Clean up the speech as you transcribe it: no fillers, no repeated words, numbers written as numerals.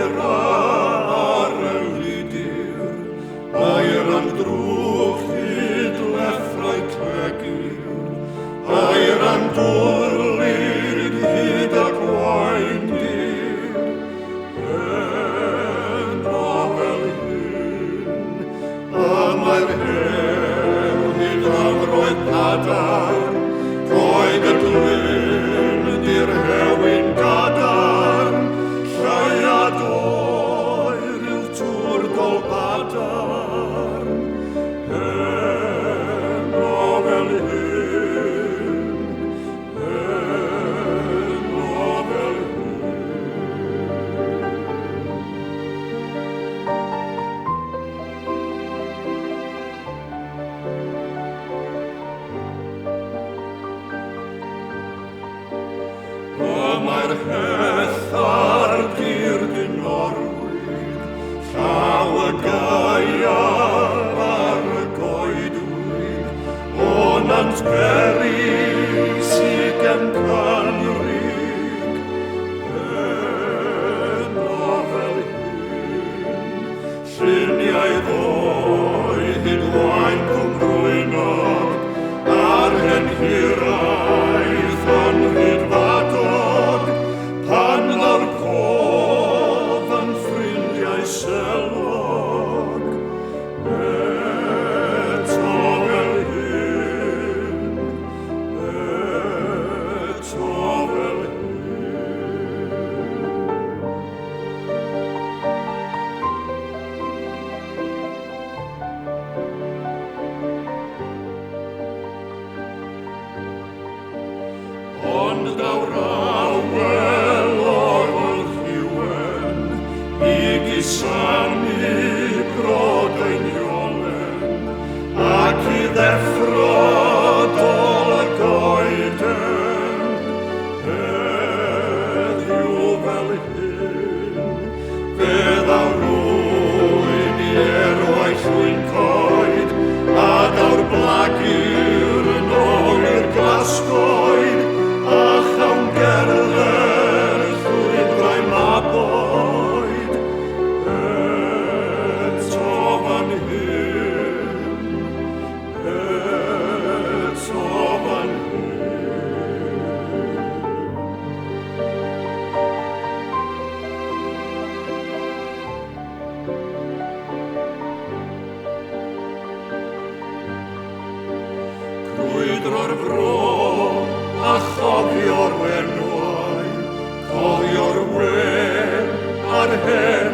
eira ar y lydyr, aer am drwch hyd leffrau clegur, aer am dwrlid hyd a gwaendir, enno fel hyn, a mae'r hew hyd roedd padar, coed y glyn di'r hewin gadar, llaiad oer yw tŵr golbadar, enno fel hyn, enno fel mae'r heth ar dir gynorwyd, llaw y gaia ar y goedwyd, o nant beri sy'n canrig, enno fel hyn, lluniau ddoi hyd wain cwmrwynog, ar hen hiraeth o'n hyd fadog, pan lawr cof yn ffrindiau selog, eto fel hyn, eto fel ond dawr awel o'r hiwen, I gusanu brodau'n iolen, ac I ddeffrodol y goeden, heddiw fel hyn, fe ddawr rwyn I erwau llwyn coed, a dawr blagur yn ôl i'r glasgoed, a chawn gerdded llwybrau maboed, eto fan hyn, eto fan Crwydro'r fro, a chofio'r wenwau, cofio'r we a'r hen.